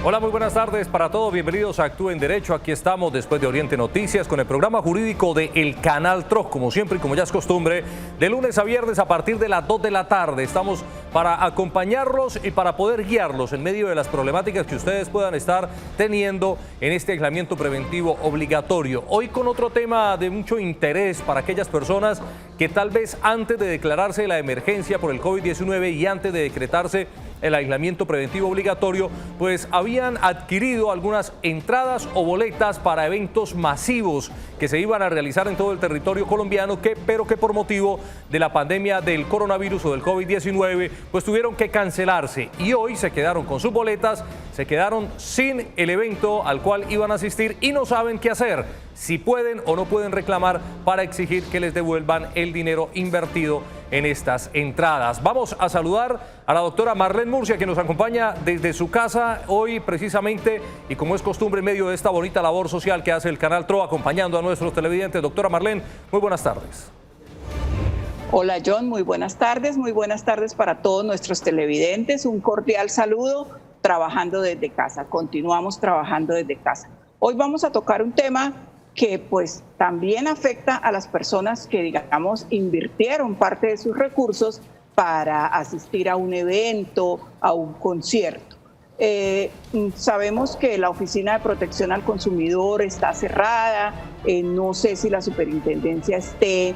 Hola, muy buenas tardes para todos. Bienvenidos a Actúa en Derecho. Aquí estamos después de Oriente Noticias con el programa jurídico de El Canal TROC. Como siempre y como ya es costumbre, de lunes a viernes a partir de las 2 de la tarde. Estamos para acompañarlos y para poder guiarlos en medio de las problemáticas que ustedes puedan estar teniendo en este aislamiento preventivo obligatorio. Hoy con otro tema de mucho interés para aquellas personas que tal vez antes de declararse la emergencia por el COVID-19 y antes de decretarse el aislamiento preventivo obligatorio, pues habían adquirido algunas entradas o boletas para eventos masivos que se iban a realizar en todo el territorio colombiano, pero que por motivo de la pandemia del coronavirus o del COVID-19, pues tuvieron que cancelarse. Y hoy se quedaron con sus boletas, se quedaron sin el evento al cual iban a asistir y no saben qué hacer, si pueden o no pueden reclamar para exigir que les devuelvan el dinero invertido en estas entradas. Vamos a saludar a la doctora Marlene Murcia, que nos acompaña desde su casa hoy precisamente, y como es costumbre en medio de esta bonita labor social que hace el Canal TROC acompañando a nuestros televidentes. Doctora Marlene, muy buenas tardes. Hola John, muy buenas tardes para todos nuestros televidentes. Un cordial saludo, trabajando desde casa, continuamos trabajando desde casa. Hoy vamos a tocar un tema que pues también afecta a las personas que, digamos, invirtieron parte de sus recursos para asistir a un evento, a un concierto. Sabemos que la Oficina de Protección al Consumidor está cerrada, no sé si la superintendencia esté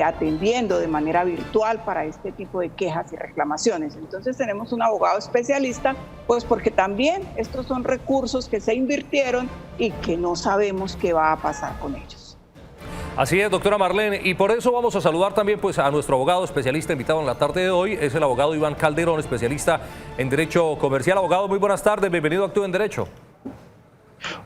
atendiendo de manera virtual para este tipo de quejas y reclamaciones. Entonces tenemos un abogado especialista, pues porque también estos son recursos que se invirtieron y que no sabemos qué va a pasar con ellos. Así es, doctora Marlene, y por eso vamos a saludar también pues a nuestro abogado especialista invitado en la tarde de hoy. Es el abogado Iván Calderón, especialista en Derecho Comercial. Abogado, muy buenas tardes, bienvenido a Actúa en Derecho.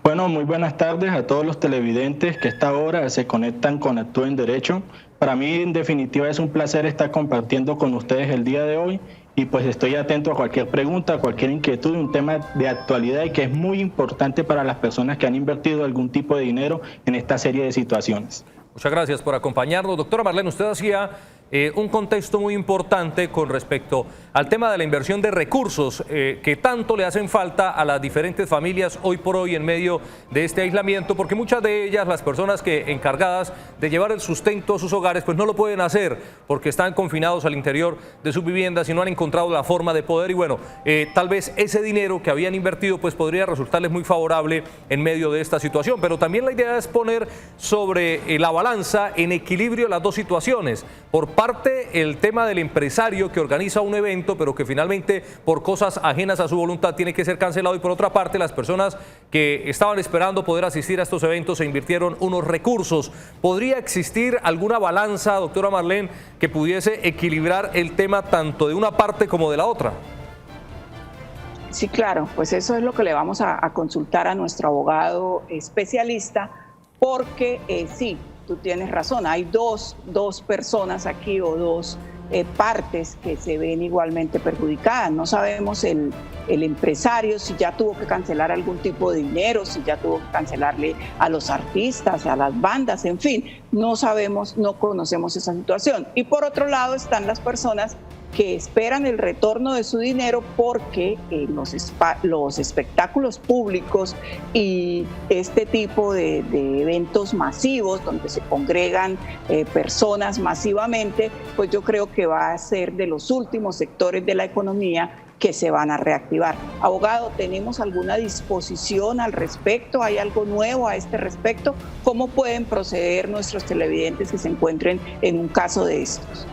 Bueno, muy buenas tardes a todos los televidentes que a esta hora se conectan con Actúa en Derecho. Para mí, en definitiva, es un placer estar compartiendo con ustedes el día de hoy y pues estoy atento a cualquier pregunta, a cualquier inquietud, un tema de actualidad y que es muy importante para las personas que han invertido algún tipo de dinero en esta serie de situaciones. Muchas gracias por acompañarnos. Doctora Marlene, usted hacía un contexto muy importante con respecto al tema de la inversión de recursos que tanto le hacen falta a las diferentes familias hoy por hoy en medio de este aislamiento, porque muchas de ellas, las personas que encargadas de llevar el sustento a sus hogares, pues no lo pueden hacer porque están confinados al interior de sus viviendas y no han encontrado la forma de poder, y bueno, tal vez ese dinero que habían invertido pues podría resultarles muy favorable en medio de esta situación, pero también la idea es poner sobre la balanza en equilibrio las dos situaciones. Por parte el tema del empresario que organiza un evento, pero que finalmente por cosas ajenas a su voluntad tiene que ser cancelado, y por otra parte las personas que estaban esperando poder asistir a estos eventos e invirtieron unos recursos. ¿Podría existir alguna balanza, doctora Marlene, que pudiese equilibrar el tema tanto de una parte como de la otra? Sí, claro, pues eso es lo que le vamos a consultar a nuestro abogado especialista, porque sí, tú tienes razón, hay dos personas aquí o dos partes que se ven igualmente perjudicadas. No sabemos el empresario si ya tuvo que cancelar algún tipo de dinero, si ya tuvo que cancelarle a los artistas, a las bandas, en fin, no sabemos, no conocemos esa situación. Y por otro lado están las personas que esperan el retorno de su dinero porque los espectáculos públicos y este tipo de eventos masivos donde se congregan personas masivamente, pues yo creo que va a ser de los últimos sectores de la economía que se van a reactivar. Abogado, ¿tenemos alguna disposición al respecto? ¿Hay algo nuevo a este respecto? ¿Cómo pueden proceder nuestros televidentes que se encuentren en un caso de estos?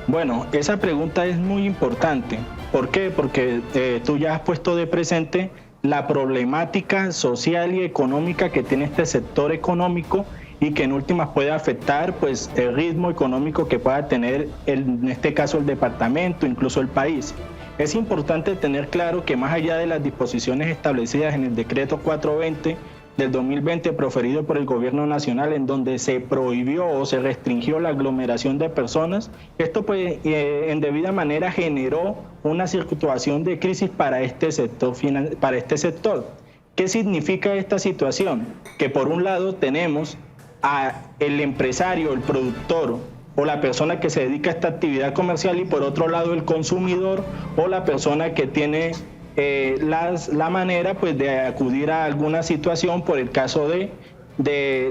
Bueno, esa pregunta es muy importante. ¿Por qué? Porque tú ya has puesto de presente la problemática social y económica que tiene este sector económico y que en últimas puede afectar pues el ritmo económico que pueda tener en este caso el departamento, incluso el país. Es importante tener claro que más allá de las disposiciones establecidas en el decreto 420 del 2020 proferido por el Gobierno Nacional, en donde se prohibió o se restringió la aglomeración de personas, esto pues en debida manera generó una situación de crisis para este sector. ¿Qué significa esta situación? Que por un lado tenemos al empresario, el productor o la persona que se dedica a esta actividad comercial, y por otro lado el consumidor o la persona que tiene la manera pues de acudir a alguna situación por el caso del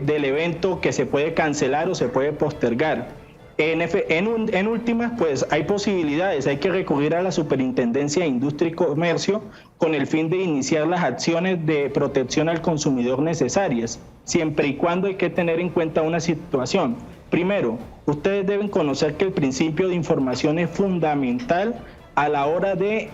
evento que se puede cancelar o se puede postergar. En últimas, pues hay posibilidades, hay que recurrir a la Superintendencia de Industria y Comercio con el fin de iniciar las acciones de protección al consumidor necesarias, siempre y cuando hay que tener en cuenta una situación. Primero, ustedes deben conocer que el principio de información es fundamental a la hora de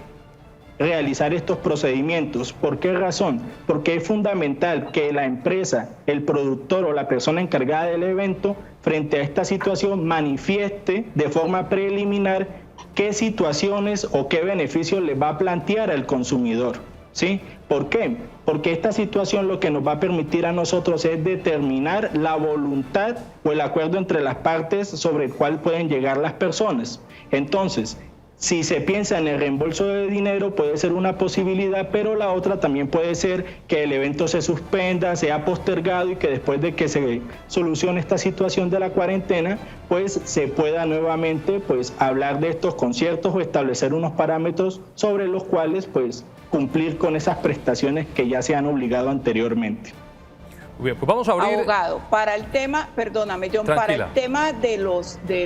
realizar estos procedimientos. ¿Por qué razón? Porque es fundamental que la empresa, el productor o la persona encargada del evento, frente a esta situación, manifieste de forma preliminar qué situaciones o qué beneficios le va a plantear al consumidor, ¿sí? ¿Por qué? Porque esta situación lo que nos va a permitir a nosotros es determinar la voluntad o el acuerdo entre las partes sobre el cual pueden llegar las personas. Entonces, si se piensa en el reembolso de dinero, puede ser una posibilidad, pero la otra también puede ser que el evento se suspenda, sea postergado y que después de que se solucione esta situación de la cuarentena, pues se pueda nuevamente pues hablar de estos conciertos o establecer unos parámetros sobre los cuales pues cumplir con esas prestaciones que ya se han obligado anteriormente. Muy bien, pues vamos a abrir... Abogado, para el tema, perdóname John, Tranquila. para el tema de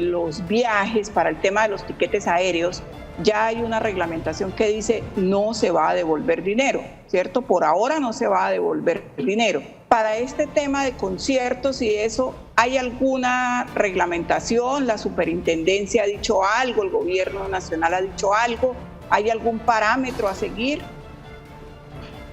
los viajes, para el tema de los tiquetes aéreos, ya hay una reglamentación que dice no se va a devolver dinero, ¿cierto? Por ahora no se va a devolver dinero. Para este tema de conciertos y eso, ¿hay alguna reglamentación? ¿La superintendencia ha dicho algo? ¿El gobierno nacional ha dicho algo? ¿Hay algún parámetro a seguir?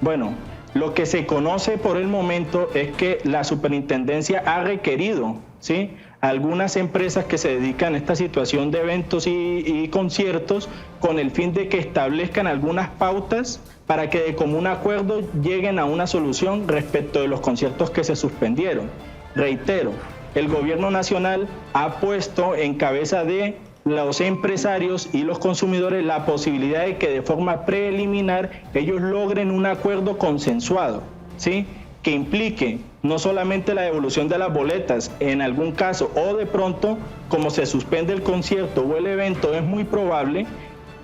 Bueno, lo que se conoce por el momento es que la superintendencia ha requerido, ¿sí?, algunas empresas que se dedican a esta situación de eventos y conciertos con el fin de que establezcan algunas pautas para que de común acuerdo lleguen a una solución respecto de los conciertos que se suspendieron. Reitero, el gobierno nacional ha puesto en cabeza de los empresarios y los consumidores la posibilidad de que de forma preliminar ellos logren un acuerdo consensuado, ¿sí?, que implique no solamente la devolución de las boletas en algún caso, o de pronto, como se suspende el concierto o el evento, es muy probable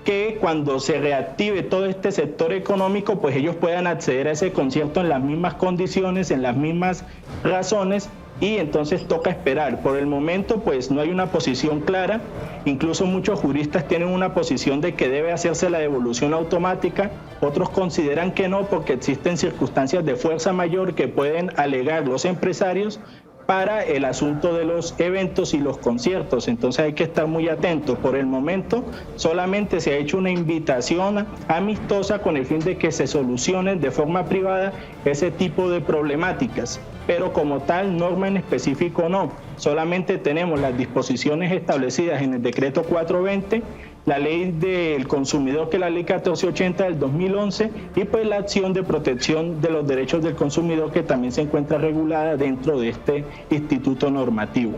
que cuando se reactive todo este sector económico, pues ellos puedan acceder a ese concierto en las mismas condiciones, en las mismas razones, y entonces toca esperar. Por el momento, pues no hay una posición clara, incluso muchos juristas tienen una posición de que debe hacerse la devolución automática, otros consideran que no porque existen circunstancias de fuerza mayor que pueden alegar los empresarios para el asunto de los eventos y los conciertos, entonces hay que estar muy atentos. Por el momento solamente se ha hecho una invitación amistosa con el fin de que se solucionen de forma privada ese tipo de problemáticas, pero como tal norma en específico no, solamente tenemos las disposiciones establecidas en el decreto 420, la ley del consumidor, que es la ley 1480 del 2011, y pues la acción de protección de los derechos del consumidor, que también se encuentra regulada dentro de este instituto normativo.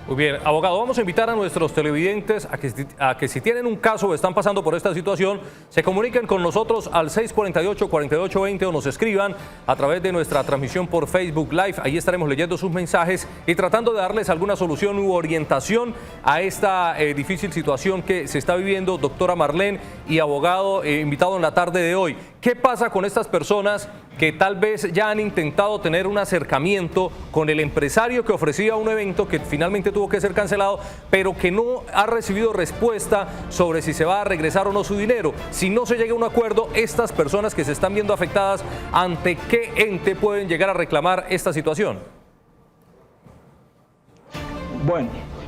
Muy bien, abogado, vamos a invitar a nuestros televidentes a que si tienen un caso o están pasando por esta situación, se comuniquen con nosotros al 648-4820 o nos escriban a través de nuestra transmisión por Facebook Live. Ahí estaremos leyendo sus mensajes y tratando de darles alguna solución u orientación a esta difícil situación que se está viviendo. Doctora Marlene y abogado invitado en la tarde de hoy. ¿Qué pasa con estas personas que tal vez ya han intentado tener un acercamiento con el empresario que ofrecía un evento que finalmente tuvo que ser cancelado, pero que no ha recibido respuesta sobre si se va a regresar o no su dinero? Si no se llega a un acuerdo, estas personas que se están viendo afectadas, ¿ante qué ente pueden llegar a reclamar esta situación?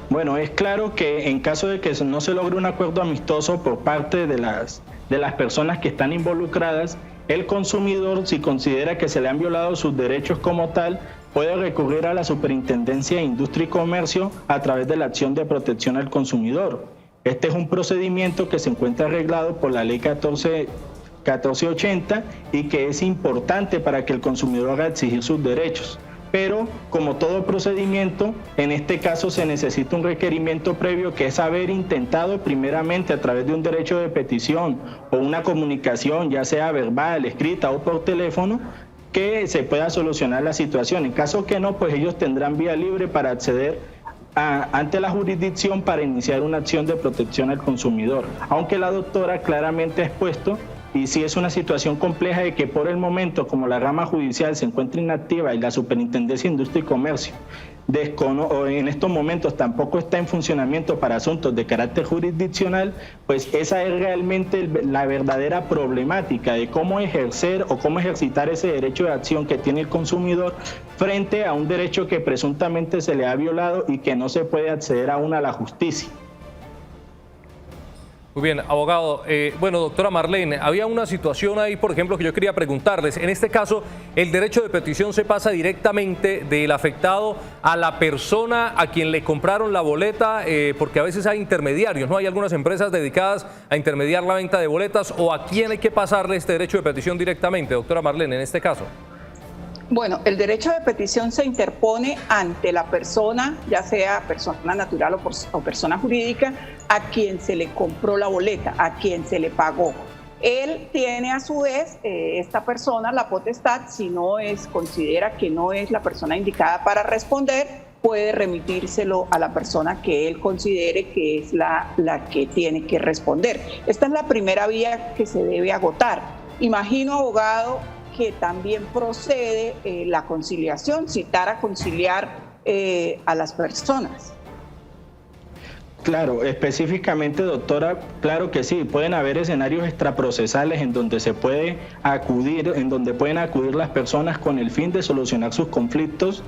Bueno, es claro que en caso de que no se logre un acuerdo amistoso por parte de las personas que están involucradas, el consumidor, si considera que se le han violado sus derechos como tal, puede recurrir a la Superintendencia de Industria y Comercio a través de la acción de protección al consumidor. Este es un procedimiento que se encuentra arreglado por la ley 1480 y que es importante para que el consumidor haga exigir sus derechos. Pero, como todo procedimiento, en este caso se necesita un requerimiento previo, que es haber intentado primeramente a través de un derecho de petición o una comunicación, ya sea verbal, escrita o por teléfono, que se pueda solucionar la situación. En caso que no, pues ellos tendrán vía libre para acceder ante la jurisdicción para iniciar una acción de protección al consumidor. Aunque la doctora claramente ha expuesto, y sí es una situación compleja, de que por el momento, como la rama judicial se encuentra inactiva y la Superintendencia de Industria y Comercio en estos momentos tampoco está en funcionamiento para asuntos de carácter jurisdiccional, pues esa es realmente la verdadera problemática de cómo ejercer o cómo ejercitar ese derecho de acción que tiene el consumidor frente a un derecho que presuntamente se le ha violado y que no se puede acceder aún a la justicia. Muy bien, abogado. Bueno, doctora Marlene, había una situación ahí, por ejemplo, que yo quería preguntarles. En este caso, el derecho de petición se pasa directamente del afectado a la persona a quien le compraron la boleta, porque a veces hay intermediarios, ¿no? Hay algunas empresas dedicadas a intermediar la venta de boletas, ¿o a quién hay que pasarle este derecho de petición directamente, doctora Marlene, en este caso? Bueno, el derecho de petición se interpone ante la persona, ya sea persona natural o persona jurídica, a quien se le compró la boleta, a quien se le pagó. Él tiene a su vez, esta persona, la potestad, si considera que no es la persona indicada para responder, puede remitírselo a la persona que él considere que es la que tiene que responder. Esta es la primera vía que se debe agotar. Imagino, abogado, que también procede la conciliación, citar a conciliar a las personas. Claro, específicamente, doctora, claro que sí, pueden haber escenarios extraprocesales en donde se puede acudir, en donde pueden acudir las personas con el fin de solucionar sus conflictos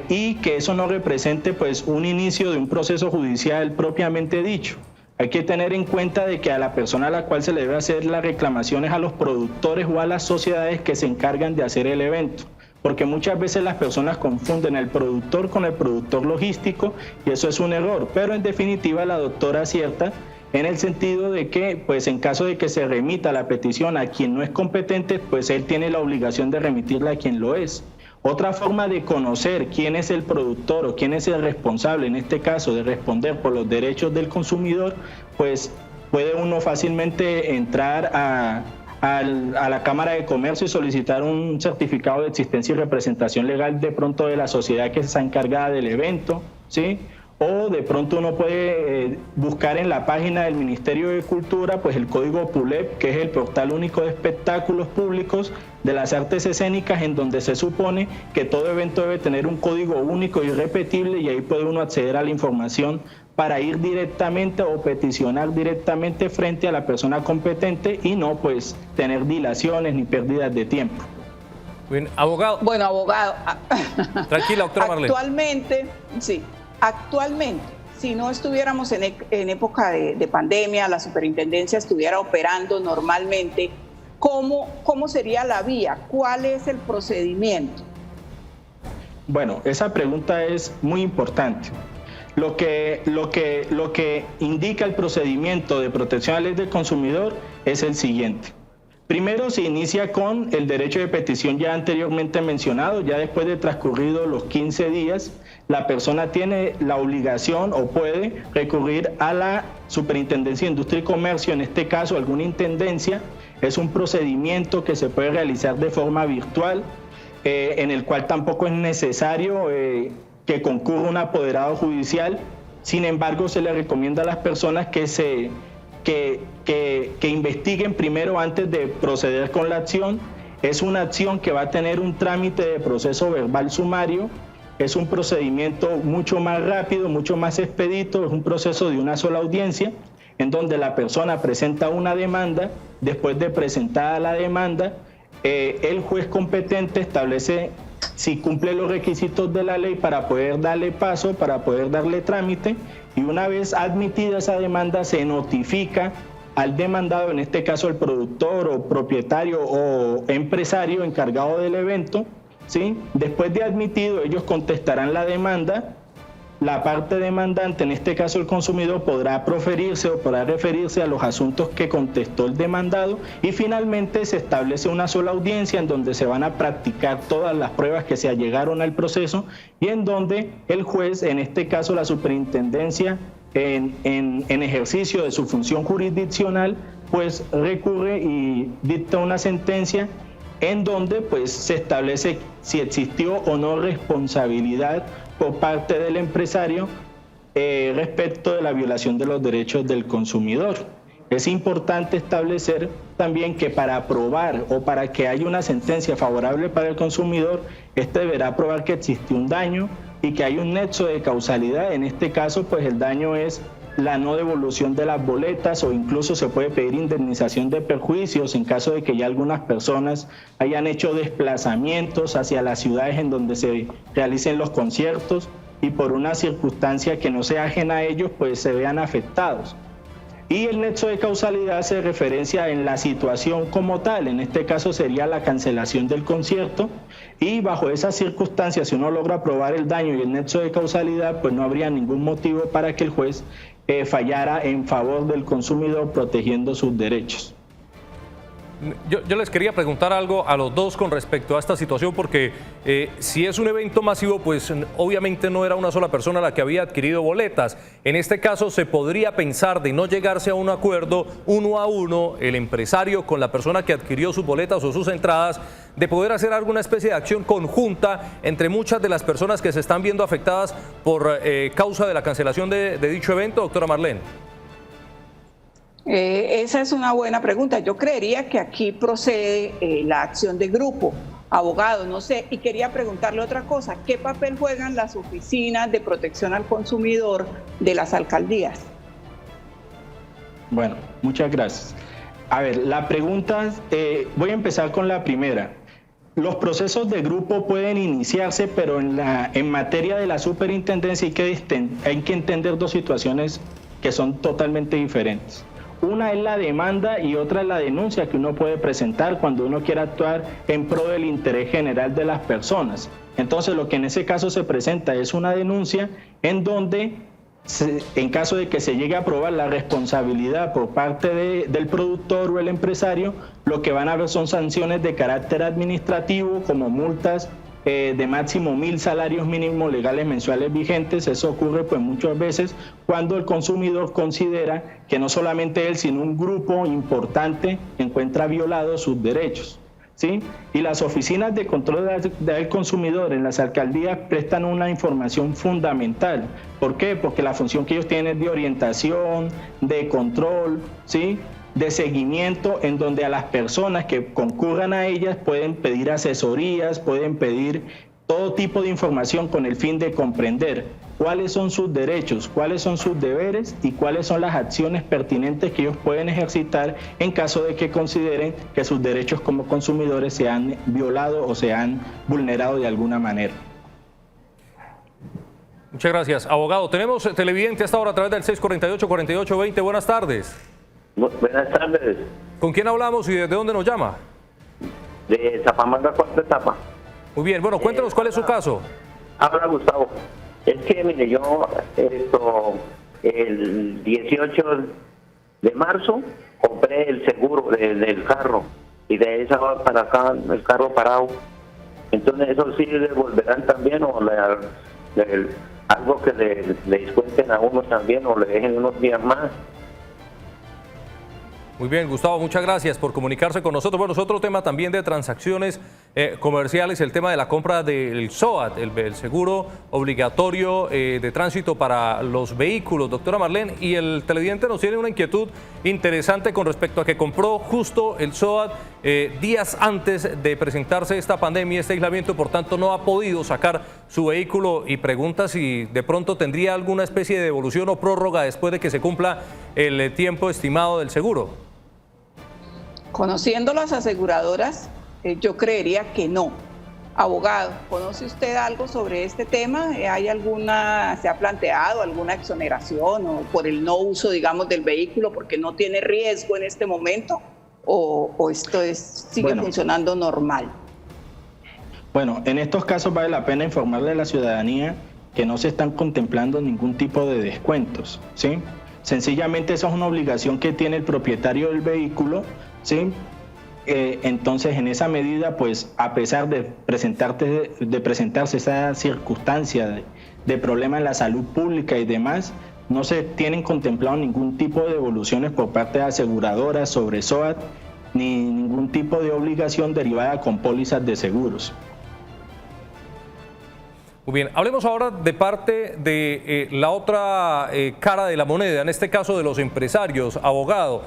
y que eso no represente pues un inicio de un proceso judicial propiamente dicho. Hay que tener en cuenta de que a la persona a la cual se le debe hacer las reclamaciones a los productores o a las sociedades que se encargan de hacer el evento, porque muchas veces las personas confunden el productor con el productor logístico y eso es un error, pero en definitiva la doctora acierta en el sentido de que pues en caso de que se remita la petición a quien no es competente, pues él tiene la obligación de remitirla a quien lo es. Otra forma de conocer quién es el productor o quién es el responsable, en este caso, de responder por los derechos del consumidor, pues puede uno fácilmente entrar a la Cámara de Comercio y solicitar un certificado de existencia y representación legal de pronto de la sociedad que está encargada del evento, ¿sí? O de pronto uno puede buscar en la página del Ministerio de Cultura pues el código PULEP, que es el portal único de espectáculos públicos de las artes escénicas, en donde se supone que todo evento debe tener un código único y irrepetible, y ahí puede uno acceder a la información para ir directamente o peticionar directamente frente a la persona competente y no pues tener dilaciones ni pérdidas de tiempo. Bien, abogado. Bueno, abogado. Tranquila, doctora Marlene. Actualmente, si no estuviéramos en época de pandemia, la superintendencia estuviera operando normalmente, ¿cómo sería la vía? ¿Cuál es el procedimiento? Bueno, esa pregunta es muy importante. Lo que indica el procedimiento de protección a la ley del consumidor es el siguiente. Primero se inicia con el derecho de petición ya anteriormente mencionado. Ya después de transcurridos los 15 días, la persona tiene la obligación o puede recurrir a la Superintendencia de Industria y Comercio, en este caso alguna intendencia. Es un procedimiento que se puede realizar de forma virtual, en el cual tampoco es necesario que concurra un apoderado judicial. Sin embargo, se le recomienda a las personas que investiguen primero antes de proceder con la acción. Es una acción que va a tener un trámite de proceso verbal sumario, es un procedimiento mucho más rápido, mucho más expedito, es un proceso de una sola audiencia, en donde la persona presenta una demanda. Después de presentada la demanda, el juez competente establece si cumple los requisitos de la ley para poder darle paso, para poder darle trámite, y una vez admitida esa demanda se notifica al demandado, en este caso el productor o propietario o empresario encargado del evento, ¿sí? Después de admitido, ellos contestarán la demanda. La parte demandante, en este caso el consumidor, podrá proferirse o podrá referirse a los asuntos que contestó el demandado, y finalmente se establece una sola audiencia en donde se van a practicar todas las pruebas que se allegaron al proceso y en donde el juez, en este caso la superintendencia, en ejercicio de su función jurisdiccional, pues recurre y dicta una sentencia en donde pues se establece si existió o no responsabilidad por parte del empresario respecto de la violación de los derechos del consumidor. Es importante establecer también que para aprobar o para que haya una sentencia favorable para el consumidor, este deberá probar que existió un daño y que hay un nexo de causalidad. En este caso, pues el daño es la no devolución de las boletas, o incluso se puede pedir indemnización de perjuicios en caso de que ya algunas personas hayan hecho desplazamientos hacia las ciudades en donde se realicen los conciertos y por una circunstancia que no sea ajena a ellos, pues se vean afectados. Y el nexo de causalidad hace referencia en la situación como tal, en este caso sería la cancelación del concierto, y bajo esas circunstancias, si uno logra probar el daño y el nexo de causalidad, pues no habría ningún motivo para que el juez fallara en favor del consumidor protegiendo sus derechos. Yo les quería preguntar algo a los dos con respecto a esta situación, porque si es un evento masivo, pues obviamente no era una sola persona la que había adquirido boletas. En este caso se podría pensar de no llegarse a un acuerdo uno a uno, el empresario con la persona que adquirió sus boletas o sus entradas, de poder hacer alguna especie de acción conjunta entre muchas de las personas que se están viendo afectadas por causa de la cancelación de dicho evento, doctora Marlene. Esa es una buena pregunta. Yo creería que aquí procede la acción de grupo. Abogado, no sé, y quería preguntarle otra cosa. ¿Qué papel juegan las oficinas de protección al consumidor de las alcaldías? Bueno, muchas gracias. A ver, la pregunta, voy a empezar con la primera. Los procesos de grupo pueden iniciarse, pero en materia de la superintendencia hay que entender dos situaciones que son totalmente diferentes. Una es la demanda y otra es la denuncia que uno puede presentar cuando uno quiere actuar en pro del interés general de las personas. Entonces, lo que en ese caso se presenta es una denuncia en donde, en caso de que se llegue a probar la responsabilidad por parte del productor o el empresario, lo que van a haber son sanciones de carácter administrativo, como multas de máximo 1.000 salarios mínimos legales mensuales vigentes. Eso ocurre pues muchas veces cuando el consumidor considera que no solamente él, sino un grupo importante encuentra violados sus derechos, ¿sí? Y las oficinas de control del consumidor en las alcaldías prestan una información fundamental. ¿Por qué? Porque la función que ellos tienen es de orientación, de control, ¿sí?, de seguimiento, en donde a las personas que concurran a ellas pueden pedir asesorías, pueden pedir todo tipo de información con el fin de comprender cuáles son sus derechos, cuáles son sus deberes y cuáles son las acciones pertinentes que ellos pueden ejercitar en caso de que consideren que sus derechos como consumidores se han violado o se han vulnerado de alguna manera. Muchas gracias. Abogado, tenemos televidente hasta ahora a través del 648-4820. Buenas tardes. Buenas tardes. ¿Con quién hablamos y desde dónde nos llama? De Zapamanga, cuarta etapa. Muy bien, bueno, cuéntenos cuál es su caso. Habla Gustavo. Es que, mire, yo el 18 de marzo compré el seguro del carro y de esa hora para acá el carro parado. Entonces, ¿eso sí devolverán también o algo que le descuenten a uno también o le dejen unos días más? Muy bien, Gustavo, muchas gracias por comunicarse con nosotros. Bueno, es otro tema también de transacciones comerciales, el tema de la compra del SOAT, el seguro obligatorio de tránsito para los vehículos, doctora Marlene, y el televidente nos tiene una inquietud interesante con respecto a que compró justo el SOAT días antes de presentarse esta pandemia, este aislamiento, por tanto no ha podido sacar su vehículo y pregunta si de pronto tendría alguna especie de devolución o prórroga después de que se cumpla el tiempo estimado del seguro. Conociendo las aseguradoras, yo creería que no. Abogado, ¿conoce usted algo sobre este tema? ¿Se ha planteado alguna exoneración o por el no uso, digamos, del vehículo porque no tiene riesgo en este momento? ¿O esto sigue funcionando normal? Bueno, en estos casos vale la pena informarle a la ciudadanía que no se están contemplando ningún tipo de descuentos, ¿sí? Sencillamente esa es una obligación que tiene el propietario del vehículo, ¿sí? Entonces, en esa medida, pues, a pesar de presentarse esa circunstancia de problema en la salud pública y demás, no se tienen contemplado ningún tipo de devoluciones por parte de aseguradoras sobre SOAT, ni ningún tipo de obligación derivada con pólizas de seguros. Muy bien, hablemos ahora de parte de la otra cara de la moneda, en este caso de los empresarios, abogado.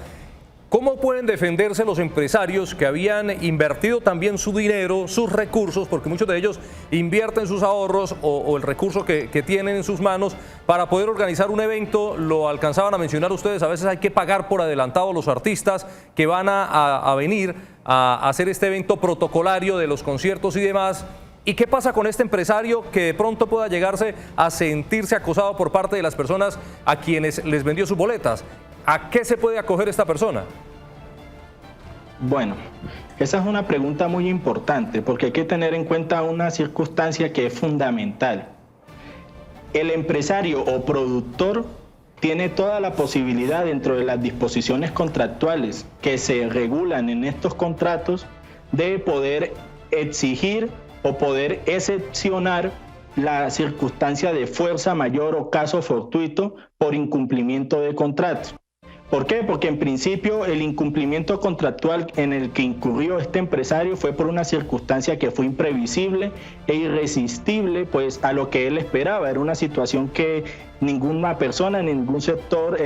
¿Cómo pueden defenderse los empresarios que habían invertido también su dinero, sus recursos, porque muchos de ellos invierten sus ahorros o el recurso que tienen en sus manos para poder organizar un evento? Lo alcanzaban a mencionar ustedes, a veces hay que pagar por adelantado a los artistas que van a venir a hacer este evento protocolario de los conciertos y demás. ¿Y qué pasa con este empresario que de pronto pueda llegarse a sentirse acosado por parte de las personas a quienes les vendió sus boletas? ¿A qué se puede acoger esta persona? Bueno, esa es una pregunta muy importante porque hay que tener en cuenta una circunstancia que es fundamental. El empresario o productor tiene toda la posibilidad dentro de las disposiciones contractuales que se regulan en estos contratos de poder exigir o poder excepcionar la circunstancia de fuerza mayor o caso fortuito por incumplimiento de contrato. ¿Por qué? Porque en principio el incumplimiento contractual en el que incurrió este empresario fue por una circunstancia que fue imprevisible e irresistible pues a lo que él esperaba. Era una situación que ninguna persona, ningún sector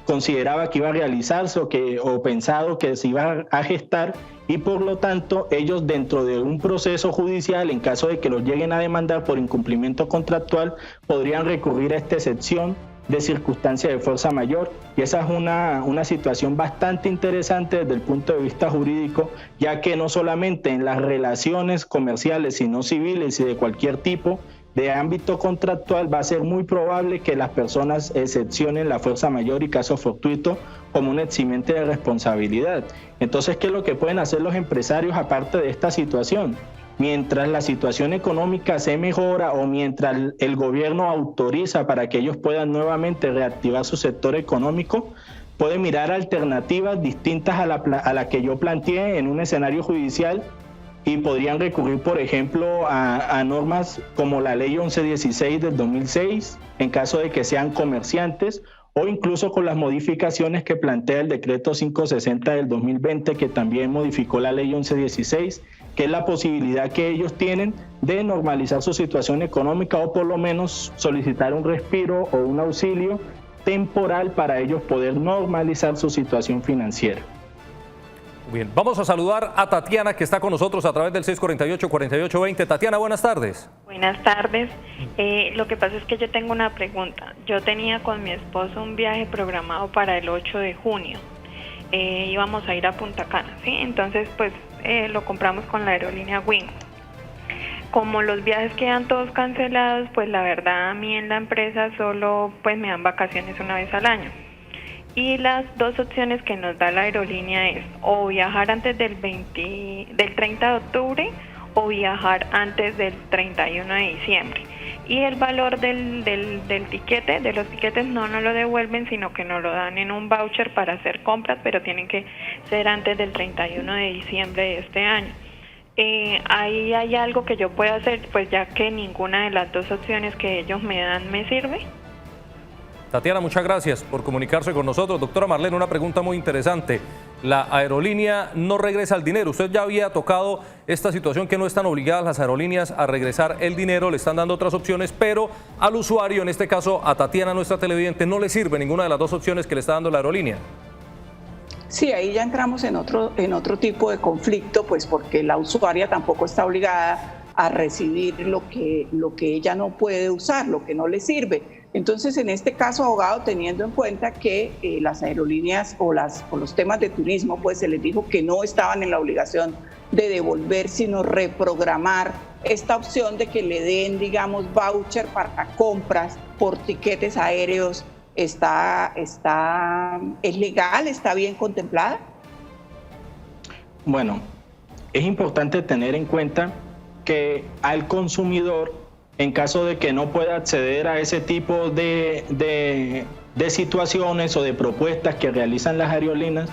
consideraba que iba a realizarse o pensado que se iba a gestar, y por lo tanto ellos dentro de un proceso judicial, en caso de que los lleguen a demandar por incumplimiento contractual, podrían recurrir a esta excepción de circunstancia de fuerza mayor, y esa es una situación bastante interesante desde el punto de vista jurídico, ya que no solamente en las relaciones comerciales, sino civiles y de cualquier tipo de ámbito contractual va a ser muy probable que las personas excepcionen la fuerza mayor y caso fortuito como un eximente de responsabilidad. Entonces, ¿qué es lo que pueden hacer los empresarios aparte de esta situación? Mientras la situación económica se mejora o mientras el gobierno autoriza para que ellos puedan nuevamente reactivar su sector económico, pueden mirar alternativas distintas a la que yo planteé en un escenario judicial, y podrían recurrir, por ejemplo, a normas como la Ley 1116 del 2006, en caso de que sean comerciantes, o incluso con las modificaciones que plantea el decreto 560 del 2020, que también modificó la Ley 1116, que es la posibilidad que ellos tienen de normalizar su situación económica o por lo menos solicitar un respiro o un auxilio temporal para ellos poder normalizar su situación financiera. Bien, vamos a saludar a Tatiana, que está con nosotros a través del 648-4820. Tatiana, buenas tardes. Buenas tardes. Lo que pasa es que yo tengo una pregunta. Yo tenía con mi esposo un viaje programado para el 8 de junio. Íbamos a ir a Punta Cana, ¿sí? Entonces, pues, lo compramos con la aerolínea Wing. Como los viajes quedan todos cancelados, pues la verdad a mí en la empresa solo pues me dan vacaciones una vez al año. Y las dos opciones que nos da la aerolínea es o viajar antes del 30 de octubre o viajar antes del 31 de diciembre. Y el valor del tiquete, de los tiquetes no nos lo devuelven, sino que nos lo dan en un voucher para hacer compras, pero tienen que ser antes del 31 de diciembre de este año. ¿Ahí hay algo que yo pueda hacer, pues ya que ninguna de las dos opciones que ellos me dan me sirve? Tatiana, muchas gracias por comunicarse con nosotros. Doctora Marlene, una pregunta muy interesante. La aerolínea no regresa el dinero. Usted ya había tocado esta situación que no están obligadas las aerolíneas a regresar el dinero, le están dando otras opciones, pero al usuario, en este caso a Tatiana, nuestra televidente, no le sirve ninguna de las dos opciones que le está dando la aerolínea. Sí, ahí ya entramos en otro tipo de conflicto, pues porque la usuaria tampoco está obligada a recibir lo que ella no puede usar, lo que no le sirve. Entonces, en este caso, abogado, teniendo en cuenta que las aerolíneas o los temas de turismo, pues se les dijo que no estaban en la obligación de devolver, sino reprogramar esta opción de que le den, digamos, voucher para compras por tiquetes aéreos, ¿es legal? ¿Está bien contemplada? Bueno, es importante tener en cuenta que al consumidor, en caso de que no pueda acceder a ese tipo de situaciones o de propuestas que realizan las aerolíneas,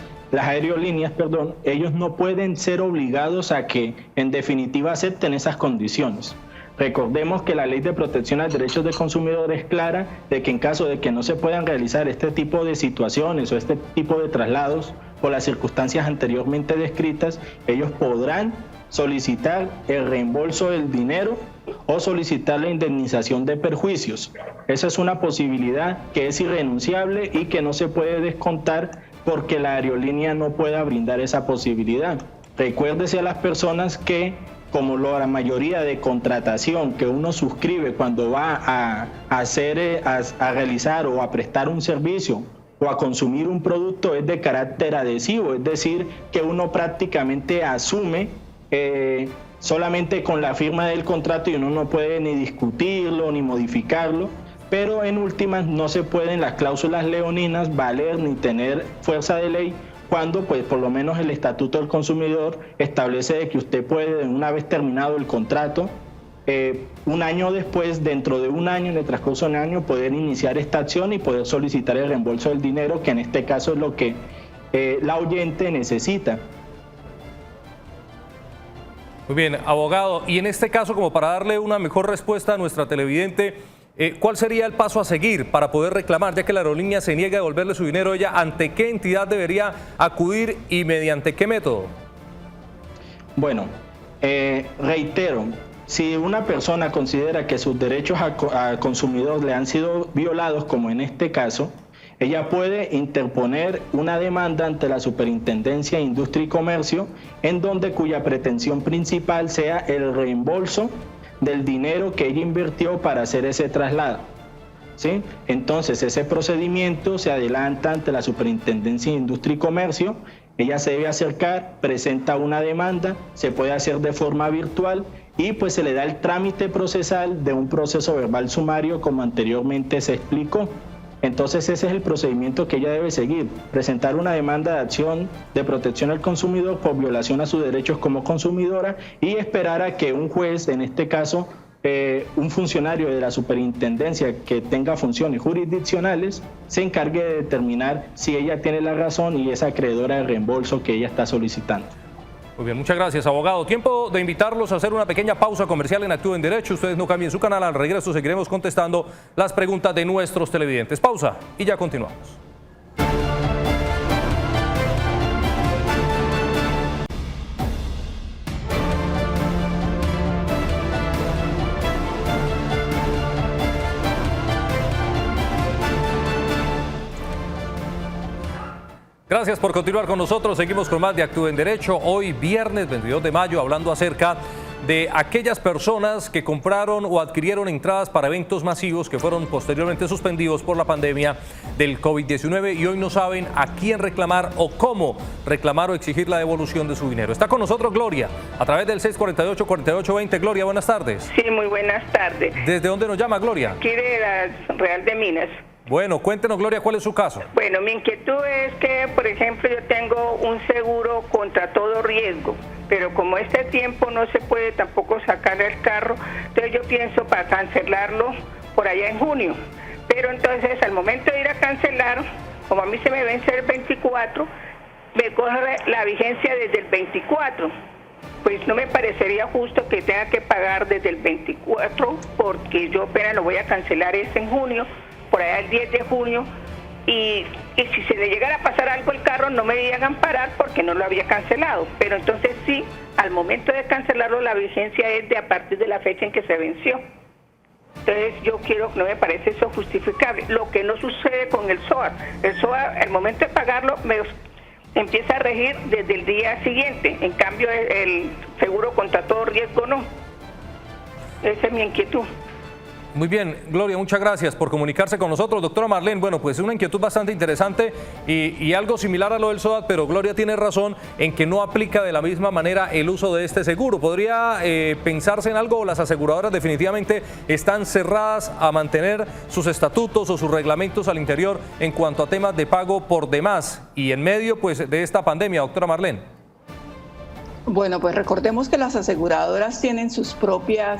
ellos no pueden ser obligados a que en definitiva acepten esas condiciones. Recordemos que la Ley de Protección a Derechos del Consumidor es clara de que en caso de que no se puedan realizar este tipo de situaciones o este tipo de traslados por las circunstancias anteriormente descritas, ellos podrán solicitar el reembolso del dinero o solicitar la indemnización de perjuicios. Esa es una posibilidad que es irrenunciable y que no se puede descontar porque la aerolínea no pueda brindar esa posibilidad. Recuérdese a las personas que, como la mayoría de contratación que uno suscribe cuando va a realizar o a prestar un servicio o a consumir un producto, es de carácter adhesivo, es decir, que uno prácticamente asume solamente con la firma del contrato y uno no puede ni discutirlo ni modificarlo, pero en últimas no se pueden las cláusulas leoninas valer ni tener fuerza de ley cuando pues por lo menos el Estatuto del Consumidor establece de que usted puede, una vez terminado el contrato, un año después, dentro de un año, en el transcurso de un año, poder iniciar esta acción y poder solicitar el reembolso del dinero, que en este caso es lo que la oyente necesita. Muy bien, abogado, y en este caso, como para darle una mejor respuesta a nuestra televidente, ¿cuál sería el paso a seguir para poder reclamar, ya que la aerolínea se niega a devolverle su dinero a ella? ¿Ante qué entidad debería acudir y mediante qué método? Bueno, reitero, si una persona considera que sus derechos al consumidor le han sido violados, como en este caso, ella puede interponer una demanda ante la Superintendencia de Industria y Comercio, cuya pretensión principal sea el reembolso del dinero que ella invirtió para hacer ese traslado, ¿sí? Entonces ese procedimiento se adelanta ante la Superintendencia de Industria y Comercio. Ella se debe acercar, presenta una demanda, se puede hacer de forma virtual y pues se le da el trámite procesal de un proceso verbal sumario, como anteriormente se explicó. Entonces ese es el procedimiento que ella debe seguir: presentar una demanda de acción de protección al consumidor por violación a sus derechos como consumidora y esperar a que un juez, en este caso un funcionario de la superintendencia que tenga funciones jurisdiccionales, se encargue de determinar si ella tiene la razón y es acreedora del reembolso que ella está solicitando. Muy bien, muchas gracias, abogado. Tiempo de invitarlos a hacer una pequeña pausa comercial en Actúa en Derecho. Ustedes no cambien su canal. Al regreso seguiremos contestando las preguntas de nuestros televidentes. Pausa y ya continuamos. Gracias por continuar con nosotros. Seguimos con más de Actúa en Derecho. Hoy, viernes 22 de mayo, hablando acerca de aquellas personas que compraron o adquirieron entradas para eventos masivos que fueron posteriormente suspendidos por la pandemia del COVID-19 y hoy no saben a quién reclamar o cómo reclamar o exigir la devolución de su dinero. Está con nosotros Gloria, a través del 648-4820. Gloria, buenas tardes. Sí, muy buenas tardes. ¿Desde dónde nos llama, Gloria? Aquí de la Real de Minas. Bueno, cuéntenos, Gloria, ¿cuál es su caso? Bueno, mi inquietud es que, por ejemplo, yo tengo un seguro contra todo riesgo, pero como este tiempo no se puede tampoco sacar el carro, entonces yo pienso para cancelarlo por allá en junio. Pero entonces, al momento de ir a cancelar, como a mí se me vence el 24, me coge la vigencia desde el 24. Pues no me parecería justo que tenga que pagar desde el 24, porque yo apenas lo voy a cancelar en junio, por allá el 10 de junio, y si se le llegara a pasar algo al carro no me iban a amparar porque no lo había cancelado, pero entonces sí, al momento de cancelarlo la vigencia es de a partir de la fecha en que se venció. Entonces yo quiero, no me parece eso justificable, lo que no sucede con el SOAT. El SOAT, al momento de pagarlo, me empieza a regir desde el día siguiente, en cambio el seguro contra todo riesgo no. Esa es mi inquietud. Muy bien, Gloria, muchas gracias por comunicarse con nosotros. Doctora Marlene, bueno, pues una inquietud bastante interesante y algo similar a lo del SOAT, pero Gloria tiene razón en que no aplica de la misma manera el uso de este seguro. ¿Podría pensarse en algo o las aseguradoras definitivamente están cerradas a mantener sus estatutos o sus reglamentos al interior en cuanto a temas de pago por demás y en medio pues de esta pandemia, doctora Marlene? Bueno, pues recordemos que las aseguradoras tienen su propia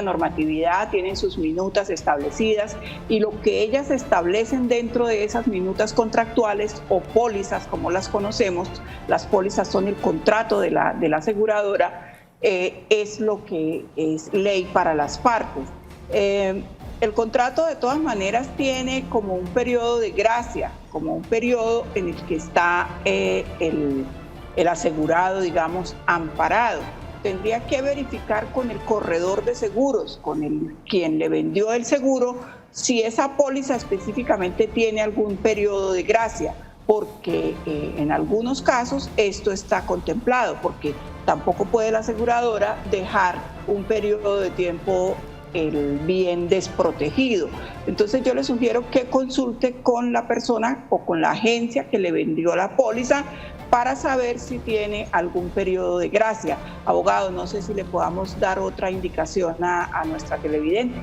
normatividad, tienen sus minutas establecidas y lo que ellas establecen dentro de esas minutas contractuales o pólizas, como las conocemos, las pólizas son el contrato de la aseguradora, es lo que es ley para las partes. El contrato de todas maneras tiene como un periodo de gracia, como un periodo en el que está el asegurado, digamos, amparado. tendría que verificar con el corredor de seguros, con quien le vendió el seguro, si esa póliza específicamente tiene algún periodo de gracia, porque en algunos casos esto está contemplado, porque tampoco puede la aseguradora dejar un periodo de tiempo el bien desprotegido. Entonces yo le sugiero que consulte con la persona o con la agencia que le vendió la póliza para saber si tiene algún periodo de gracia. Abogado, no sé si le podamos dar otra indicación a nuestra televidente.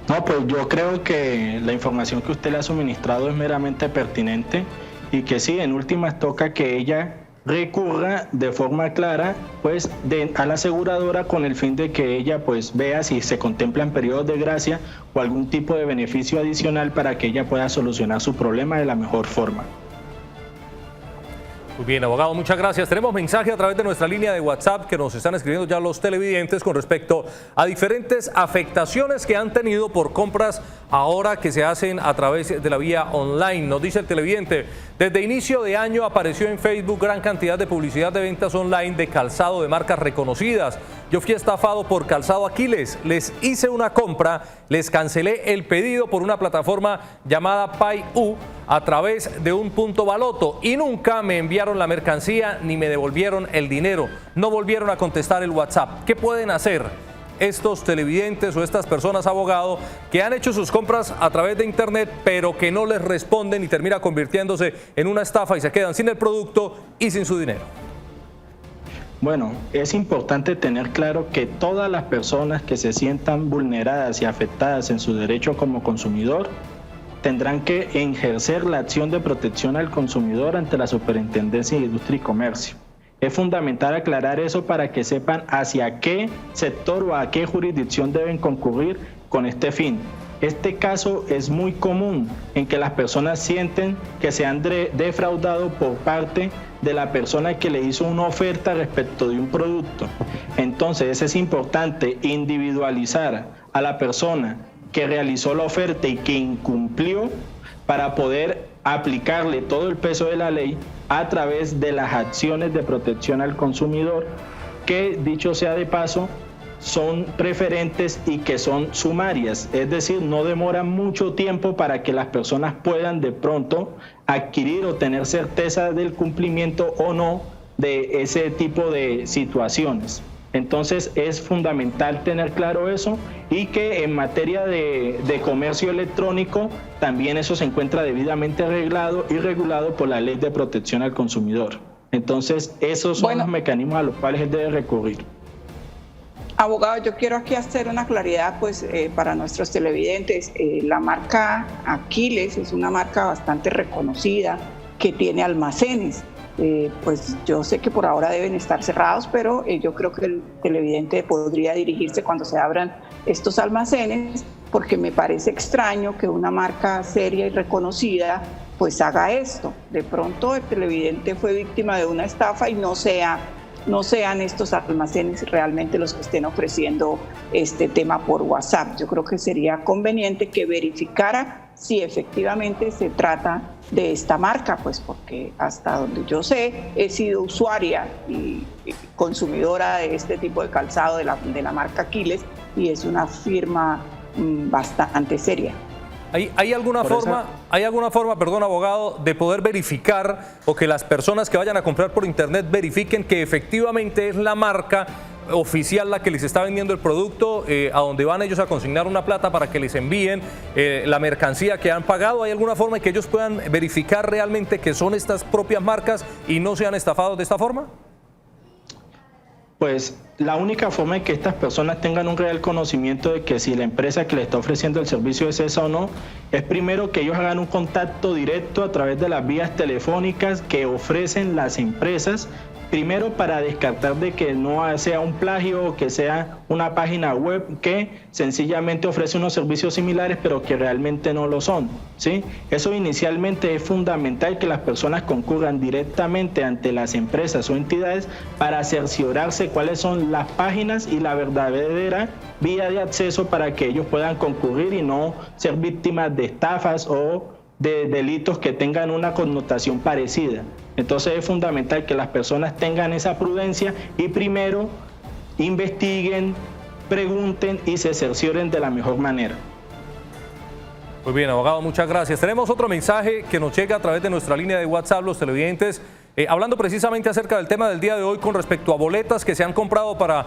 No, pues yo creo que la información que usted le ha suministrado es meramente pertinente y que sí, en últimas toca que ella recurra de forma clara pues a la aseguradora con el fin de que ella pues vea si se contemplan periodos de gracia o algún tipo de beneficio adicional para que ella pueda solucionar su problema de la mejor forma. Muy bien, abogado, muchas gracias. Tenemos mensaje a través de nuestra línea de WhatsApp que nos están escribiendo ya los televidentes con respecto a diferentes afectaciones que han tenido por compras ahora que se hacen a través de la vía online. Nos dice el televidente, desde inicio de año apareció en Facebook gran cantidad de publicidad de ventas online de calzado de marcas reconocidas. Yo fui estafado por Calzado Aquiles, les hice una compra, les cancelé el pedido por una plataforma llamada PayU a través de un punto baloto y nunca me enviaron la mercancía ni me devolvieron el dinero. No volvieron a contestar el WhatsApp. ¿Qué pueden hacer estos televidentes o estas personas, abogado, que han hecho sus compras a través de internet pero que no les responden y termina convirtiéndose en una estafa y se quedan sin el producto y sin su dinero? Bueno, es importante tener claro que todas las personas que se sientan vulneradas y afectadas en su derecho como consumidor tendrán que ejercer la acción de protección al consumidor ante la Superintendencia de Industria y Comercio. Es fundamental aclarar eso para que sepan hacia qué sector o a qué jurisdicción deben concurrir con este fin. Este caso es muy común en que las personas sienten que se han defraudado por parte de la persona que le hizo una oferta respecto de un producto. Entonces es importante individualizar a la persona que realizó la oferta y que incumplió para poder aplicarle todo el peso de la ley a través de las acciones de protección al consumidor que, dicho sea de paso, son preferentes y que son sumarias, es decir, no demoran mucho tiempo para que las personas puedan de pronto adquirir o tener certeza del cumplimiento o no de ese tipo de situaciones. Entonces es fundamental tener claro eso y que en materia de comercio electrónico también eso se encuentra debidamente arreglado y regulado por la Ley de Protección al Consumidor. Entonces esos son los mecanismos a los cuales él debe recurrir. Abogado, yo quiero aquí hacer una claridad pues, para nuestros televidentes. La marca Aquiles es una marca bastante reconocida que tiene almacenes. Pues yo sé que por ahora deben estar cerrados, pero yo creo que el televidente podría dirigirse cuando se abran estos almacenes, porque me parece extraño que una marca seria y reconocida pues haga esto. De pronto el televidente fue víctima de una estafa y no sean estos almacenes realmente los que estén ofreciendo este tema por WhatsApp. Yo creo que sería conveniente que verificara si efectivamente se trata de esta marca, pues porque hasta donde yo sé he sido usuaria y consumidora de este tipo de calzado de la marca Aquiles y es una firma bastante seria. ¿Hay alguna forma, perdón, abogado, de poder verificar o que las personas que vayan a comprar por internet verifiquen que efectivamente es la marca oficial la que les está vendiendo el producto, a donde van ellos a consignar una plata para que les envíen la mercancía que han pagado? ¿Hay alguna forma de que ellos puedan verificar realmente que son estas propias marcas y no sean estafados de esta forma? Pues la única forma de que estas personas tengan un real conocimiento de que si la empresa que le está ofreciendo el servicio es esa o no, es primero que ellos hagan un contacto directo a través de las vías telefónicas que ofrecen las empresas, primero para descartar de que no sea un plagio o que sea una página web que sencillamente ofrece unos servicios similares pero que realmente no lo son, ¿sí? Eso inicialmente es fundamental, que las personas concurran directamente ante las empresas o entidades para cerciorarse cuáles son las páginas y la verdadera vía de acceso para que ellos puedan concurrir y no ser víctimas de estafas o de delitos que tengan una connotación parecida. Entonces es fundamental que las personas tengan esa prudencia y primero investiguen, pregunten y se cercioren de la mejor manera. Muy bien, abogado, muchas gracias. Tenemos otro mensaje que nos llega a través de nuestra línea de WhatsApp, los televidentes, hablando precisamente acerca del tema del día de hoy con respecto a boletas que se han comprado para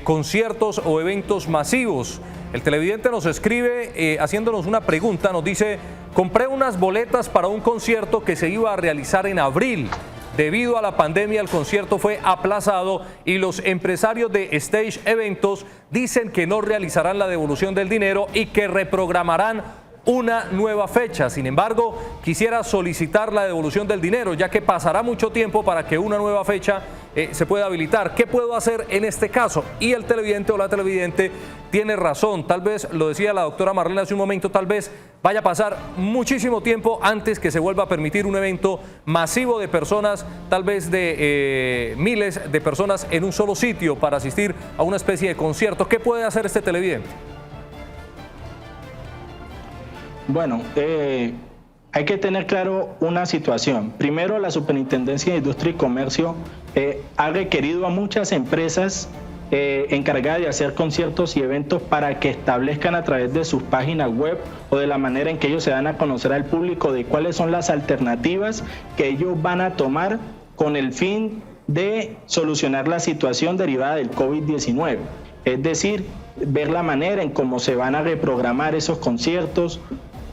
conciertos o eventos masivos. El televidente nos escribe haciéndonos una pregunta, nos dice: compré unas boletas para un concierto que se iba a realizar en abril. Debido a la pandemia, el concierto fue aplazado y los empresarios de Stage Eventos dicen que no realizarán la devolución del dinero y que reprogramarán una nueva fecha. Sin embargo, quisiera solicitar la devolución del dinero, ya que pasará mucho tiempo para que una nueva fecha se pueda habilitar. ¿Qué puedo hacer en este caso? Y el televidente o la televidente tiene razón. Tal vez, lo decía la doctora Marlene hace un momento, tal vez vaya a pasar muchísimo tiempo antes que se vuelva a permitir un evento masivo de personas, tal vez de miles de personas en un solo sitio para asistir a una especie de concierto. ¿Qué puede hacer este televidente? Bueno, hay que tener claro una situación. Primero, la Superintendencia de Industria y Comercio ha requerido a muchas empresas encargadas de hacer conciertos y eventos para que establezcan a través de sus páginas web o de la manera en que ellos se dan a conocer al público de cuáles son las alternativas que ellos van a tomar con el fin de solucionar la situación derivada del COVID-19. Es decir, ver la manera en cómo se van a reprogramar esos conciertos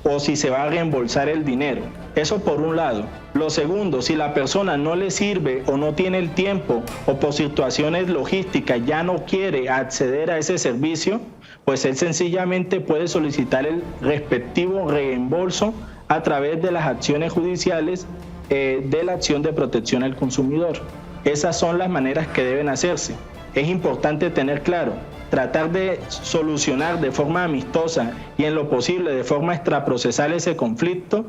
o si se va a reembolsar el dinero. Eso por un lado. Lo segundo, si la persona no le sirve o no tiene el tiempo o por situaciones logísticas ya no quiere acceder a ese servicio, pues él sencillamente puede solicitar el respectivo reembolso a través de las acciones judiciales de la acción de protección al consumidor. Esas son las maneras que deben hacerse. Es importante tener claro, tratar de solucionar de forma amistosa y en lo posible de forma extraprocesal ese conflicto,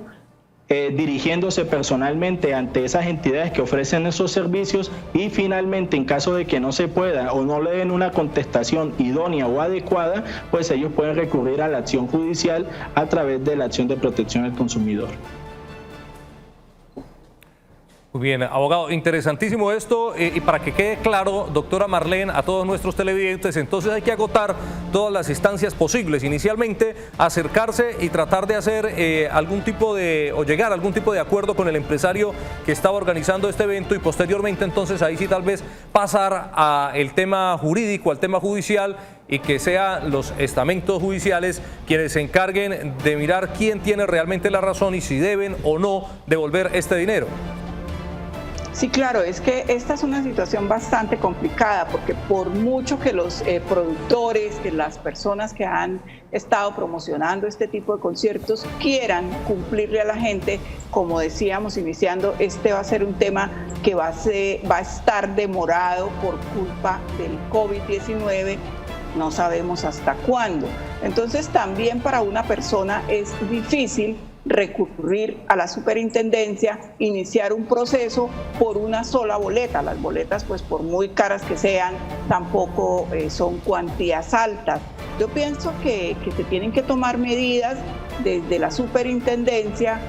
dirigiéndose personalmente ante esas entidades que ofrecen esos servicios y finalmente, en caso de que no se pueda o no le den una contestación idónea o adecuada, pues ellos pueden recurrir a la acción judicial a través de la acción de protección al consumidor. Muy bien, abogado, interesantísimo esto y para que quede claro, doctora Marlene, a todos nuestros televidentes, entonces hay que agotar todas las instancias posibles. Inicialmente, acercarse y tratar de hacer algún tipo de, o llegar a algún tipo de acuerdo con el empresario que estaba organizando este evento y posteriormente entonces ahí sí tal vez pasar al tema jurídico, al tema judicial y que sean los estamentos judiciales quienes se encarguen de mirar quién tiene realmente la razón y si deben o no devolver este dinero. Sí, claro, es que esta es una situación bastante complicada porque por mucho que los productores, que las personas que han estado promocionando este tipo de conciertos quieran cumplirle a la gente, como decíamos iniciando, este va a ser un tema que va a estar demorado por culpa del COVID-19, no sabemos hasta cuándo. Entonces también para una persona es difícil recurrir a la superintendencia, iniciar un proceso por una sola boleta. Las boletas, pues por muy caras que sean, tampoco son cuantías altas. Yo pienso que se tienen que tomar medidas desde la superintendencia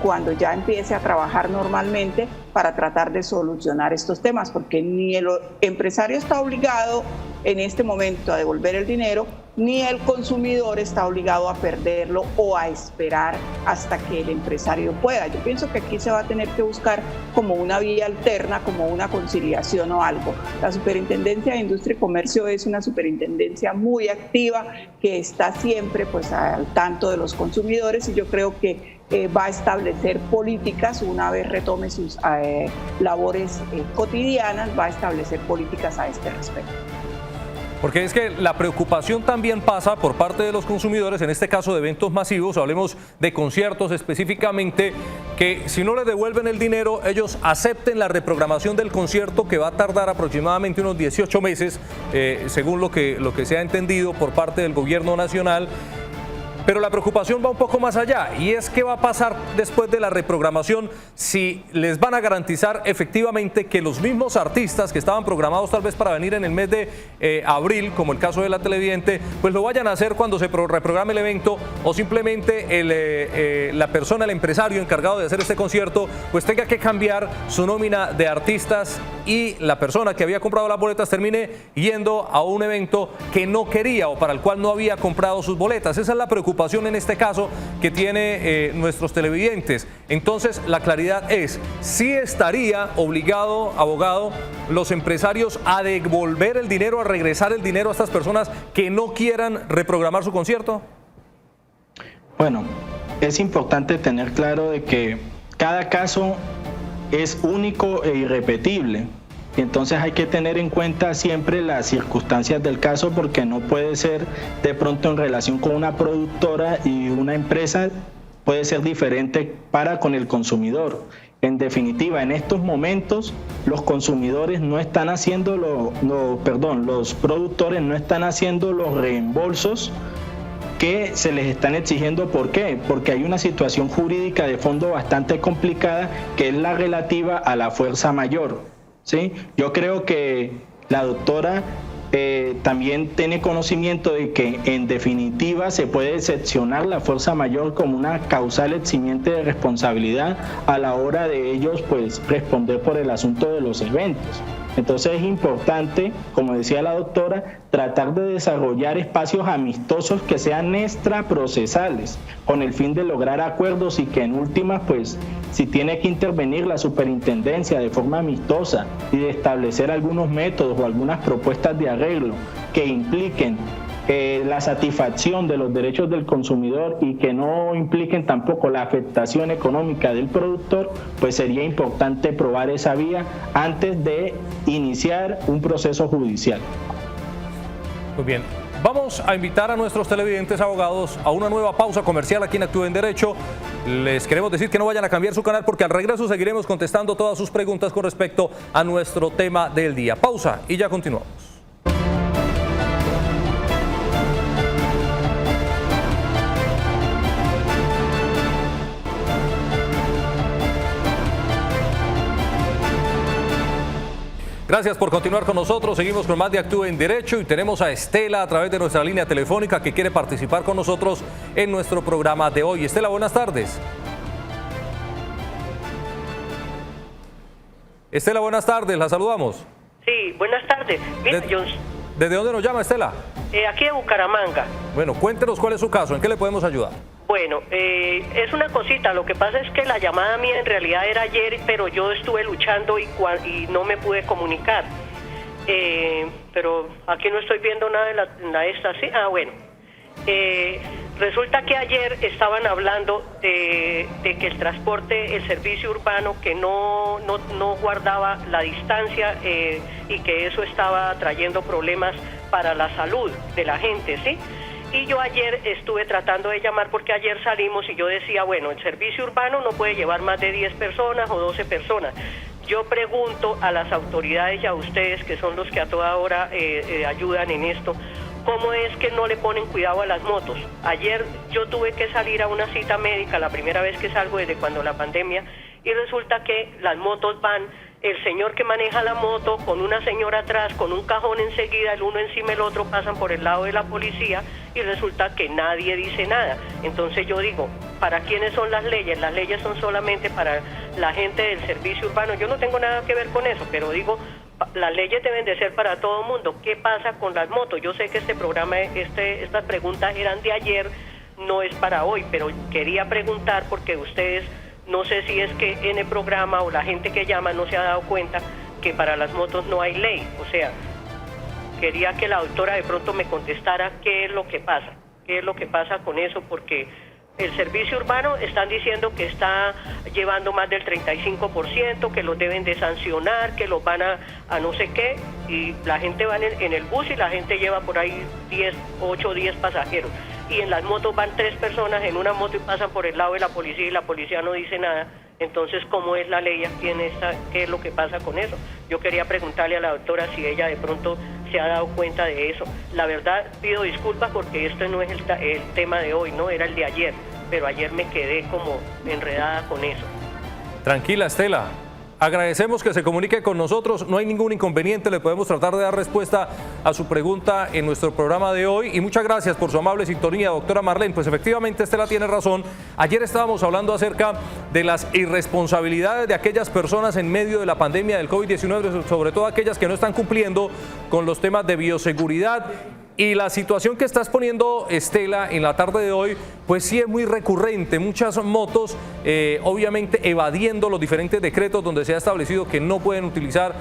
cuando ya empiece a trabajar normalmente para tratar de solucionar estos temas, porque ni el empresario está obligado en este momento a devolver el dinero, ni el consumidor está obligado a perderlo o a esperar hasta que el empresario pueda. Yo pienso que aquí se va a tener que buscar como una vía alterna, como una conciliación o algo. La Superintendencia de Industria y Comercio es una superintendencia muy activa que está siempre pues al tanto de los consumidores y yo creo que va a establecer políticas, una vez retome sus labores cotidianas, va a establecer políticas a este respecto. Porque es que la preocupación también pasa por parte de los consumidores, en este caso de eventos masivos, hablemos de conciertos específicamente, que si no les devuelven el dinero, ellos acepten la reprogramación del concierto que va a tardar aproximadamente unos 18 meses, según lo que se ha entendido por parte del gobierno nacional. Pero la preocupación va un poco más allá, y es qué va a pasar después de la reprogramación, si les van a garantizar efectivamente que los mismos artistas que estaban programados tal vez para venir en el mes de abril, como el caso de La Televidente, pues lo vayan a hacer cuando se reprograme el evento, o simplemente la persona, el empresario encargado de hacer este concierto, pues tenga que cambiar su nómina de artistas y la persona que había comprado las boletas termine yendo a un evento que no quería o para el cual no había comprado sus boletas. Esa es la preocupación en este caso que tiene nuestros televidentes. Entonces la claridad es, ¿sí estaría obligado, abogado, los empresarios a devolver el dinero, a regresar el dinero a estas personas que no quieran reprogramar su concierto? Bueno, es importante tener claro de que cada caso es único e irrepetible. Y entonces hay que tener en cuenta siempre las circunstancias del caso, porque no puede ser de pronto en relación con una productora y una empresa, puede ser diferente para con el consumidor. En definitiva, en estos momentos los consumidores no están haciendo los productores no están haciendo los reembolsos que se les están exigiendo. ¿Por qué? Porque hay una situación jurídica de fondo bastante complicada, que es la relativa a la fuerza mayor, ¿sí? Yo creo que la doctora también tiene conocimiento de que en definitiva se puede excepcionar la fuerza mayor como una causal eximiente de responsabilidad a la hora de ellos pues responder por el asunto de los eventos. Entonces es importante, como decía la doctora, tratar de desarrollar espacios amistosos que sean extraprocesales, con el fin de lograr acuerdos, y que en últimas, pues, si tiene que intervenir la superintendencia de forma amistosa y de establecer algunos métodos o algunas propuestas de arreglo que impliquen la satisfacción de los derechos del consumidor y que no impliquen tampoco la afectación económica del productor, pues sería importante probar esa vía antes de iniciar un proceso judicial. Muy bien. Vamos a invitar a nuestros televidentes abogados a una nueva pausa comercial aquí en Actúe en Derecho. Les queremos decir que no vayan a cambiar su canal, porque al regreso seguiremos contestando todas sus preguntas con respecto a nuestro tema del día. Pausa y ya continuamos. Gracias por continuar con nosotros. Seguimos con más de Actúe en Derecho y tenemos a Estela a través de nuestra línea telefónica que quiere participar con nosotros en nuestro programa de hoy. Estela, buenas tardes. Estela, buenas tardes, la saludamos. Sí, buenas tardes. Mira, ¿Desde dónde nos llama, Estela? Aquí de Bucaramanga. Bueno, cuéntenos cuál es su caso, ¿en qué le podemos ayudar? Bueno, es una cosita, lo que pasa es que la llamada mía en realidad era ayer, pero yo estuve luchando y no me pude comunicar. Pero aquí no estoy viendo nada de la esta, ¿sí? Ah, bueno. Resulta que ayer estaban hablando de que el transporte, el servicio urbano, que no guardaba la distancia y que eso estaba trayendo problemas para la salud de la gente, ¿sí? Y yo ayer estuve tratando de llamar, porque ayer salimos y yo decía, bueno, el servicio urbano no puede llevar más de 10 personas o 12 personas. Yo pregunto a las autoridades y a ustedes, que son los que a toda hora ayudan en esto, ¿cómo es que no le ponen cuidado a las motos? Ayer yo tuve que salir a una cita médica, la primera vez que salgo desde cuando la pandemia, y resulta que las motos van, el señor que maneja la moto con una señora atrás, con un cajón enseguida, el uno encima del otro, pasan por el lado de la policía y resulta que nadie dice nada. Entonces yo digo, ¿para quiénes son las leyes? Las leyes son solamente para la gente del servicio urbano. Yo no tengo nada que ver con eso, pero digo, las leyes deben de ser para todo el mundo. ¿Qué pasa con las motos? Yo sé que este programa, estas preguntas eran de ayer, no es para hoy, pero quería preguntar porque ustedes, no sé si es que en el programa o la gente que llama no se ha dado cuenta que para las motos no hay ley. O sea, quería que la doctora de pronto me contestara qué es lo que pasa con eso, porque el servicio urbano están diciendo que está llevando más del 35%, que los deben de sancionar, que los van a no sé qué, y la gente va en el bus y la gente lleva por ahí 8 o 10 pasajeros. Y en las motos van 3 personas en una moto y pasan por el lado de la policía y la policía no dice nada. Entonces, ¿cómo es la ley aquí en esta? ¿Qué es lo que pasa con eso? Yo quería preguntarle a la doctora si ella de pronto se ha dado cuenta de eso. La verdad, pido disculpas porque este no es el tema de hoy, no era el de ayer, pero ayer me quedé como enredada con eso. Tranquila, Estela. Agradecemos que se comunique con nosotros, no hay ningún inconveniente, le podemos tratar de dar respuesta a su pregunta en nuestro programa de hoy y muchas gracias por su amable sintonía, doctora Marlene. Pues efectivamente Estela tiene razón, ayer estábamos hablando acerca de las irresponsabilidades de aquellas personas en medio de la pandemia del COVID-19, sobre todo aquellas que no están cumpliendo con los temas de bioseguridad. Y la situación que está exponiendo Estela en la tarde de hoy, pues sí es muy recurrente. Muchas motos, obviamente evadiendo los diferentes decretos donde se ha establecido que no pueden utilizar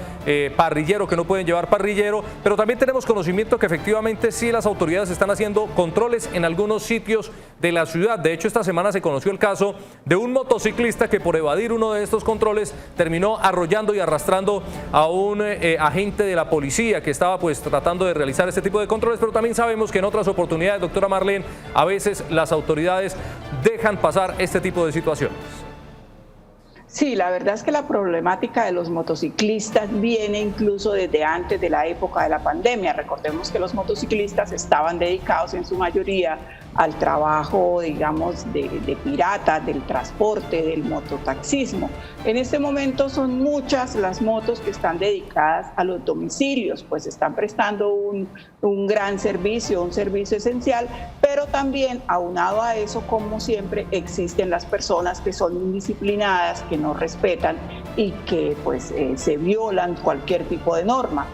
parrillero, que no pueden llevar parrillero. Pero también tenemos conocimiento que efectivamente sí las autoridades están haciendo controles en algunos sitios de la ciudad. De hecho, esta semana se conoció el caso de un motociclista que por evadir uno de estos controles terminó arrollando y arrastrando a un agente de la policía que estaba pues tratando de realizar este tipo de controles. Pero también sabemos que en otras oportunidades, doctora Marlene, a veces las autoridades dejan pasar este tipo de situaciones. Sí, la verdad es que la problemática de los motociclistas viene incluso desde antes de la época de la pandemia. Recordemos que los motociclistas estaban dedicados en su mayoría al trabajo, digamos, de piratas, del transporte, del mototaxismo. En este momento son muchas las motos que están dedicadas a los domicilios, pues están prestando un gran servicio, un servicio esencial, pero también aunado a eso, como siempre, existen las personas que son indisciplinadas, que no respetan y que pues se violan cualquier tipo de norma.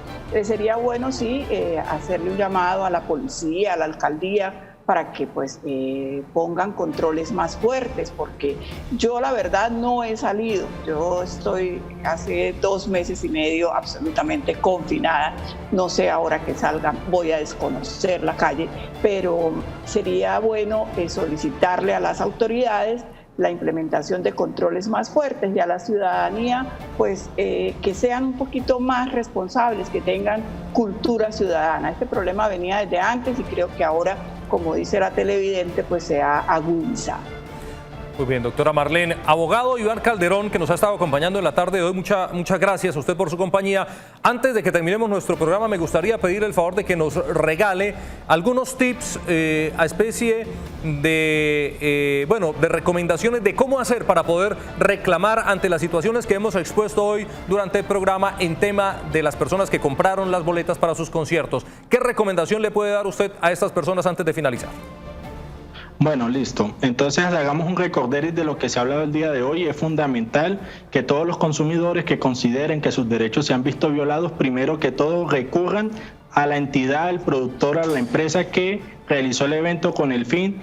Sería bueno sí hacerle un llamado a la policía, a la alcaldía, para que pues pongan controles más fuertes, porque yo la verdad no he salido, yo estoy hace 2 meses y medio absolutamente confinada, no sé ahora que salga, voy a desconocer la calle, pero sería bueno solicitarle a las autoridades la implementación de controles más fuertes y a la ciudadanía pues que sean un poquito más responsables, que tengan cultura ciudadana. Este problema venía desde antes y creo que ahora, como dice la televidente, pues se ha agudizado. Muy bien, doctora Marlene. Abogado Iván Calderón, que nos ha estado acompañando en la tarde de hoy, muchas gracias a usted por su compañía. Antes de que terminemos nuestro programa, me gustaría pedirle el favor de que nos regale algunos tips a especie de, de recomendaciones de cómo hacer para poder reclamar ante las situaciones que hemos expuesto hoy durante el programa en tema de las personas que compraron las boletas para sus conciertos. ¿Qué recomendación le puede dar usted a estas personas antes de finalizar? Bueno, listo. Entonces hagamos un recorderis de lo que se ha hablado el día de hoy. Es fundamental que todos los consumidores que consideren que sus derechos se han visto violados, primero que todo recurran a la entidad, al productor, a la empresa que realizó el evento con el fin.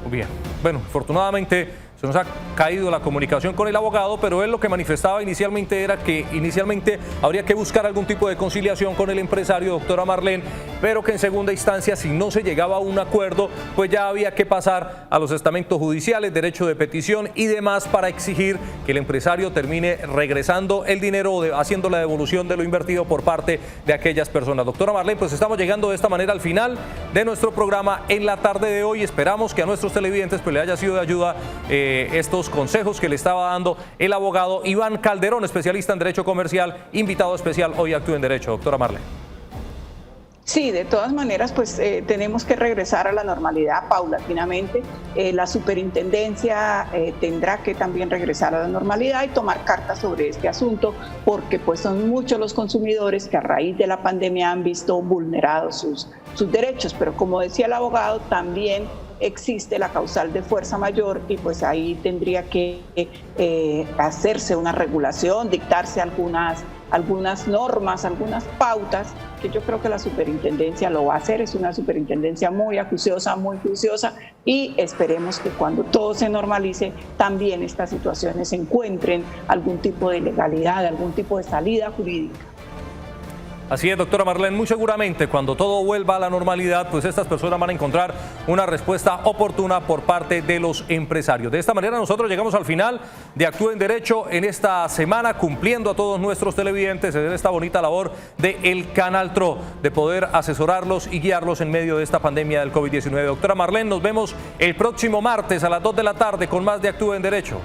Muy bien. Bueno, afortunadamente se nos ha caído la comunicación con el abogado, pero él lo que manifestaba inicialmente era que inicialmente habría que buscar algún tipo de conciliación con el empresario, doctora Marlene, pero que en segunda instancia, si no se llegaba a un acuerdo, pues ya había que pasar a los estamentos judiciales, derecho de petición y demás para exigir que el empresario termine regresando el dinero o haciendo la devolución de lo invertido por parte de aquellas personas. Doctora Marlene, pues estamos llegando de esta manera al final de nuestro programa en la tarde de hoy. Esperamos que a nuestros televidentes pues le haya sido de ayuda estos consejos que le estaba dando el abogado Iván Calderón, especialista en Derecho Comercial, invitado especial hoy a Actúa en Derecho. Doctora Marlene. Sí, de todas maneras, pues tenemos que regresar a la normalidad paulatinamente. La superintendencia tendrá que también regresar a la normalidad y tomar cartas sobre este asunto, porque pues son muchos los consumidores que a raíz de la pandemia han visto vulnerados sus derechos. Pero como decía el abogado, también existe la causal de fuerza mayor y pues ahí tendría que hacerse una regulación, dictarse algunas normas, algunas pautas, que yo creo que la superintendencia lo va a hacer. Es una superintendencia muy acuciosa, muy juiciosa, y esperemos que cuando todo se normalice también estas situaciones encuentren algún tipo de legalidad, algún tipo de salida jurídica. Así es, doctora Marlene, muy seguramente cuando todo vuelva a la normalidad, pues estas personas van a encontrar una respuesta oportuna por parte de los empresarios. De esta manera nosotros llegamos al final de Actúa en Derecho en esta semana, cumpliendo a todos nuestros televidentes en esta bonita labor de el Canal TRO, de poder asesorarlos y guiarlos en medio de esta pandemia del COVID-19. Doctora Marlene, nos vemos el próximo martes a las 2 de la tarde con más de Actúa en Derecho.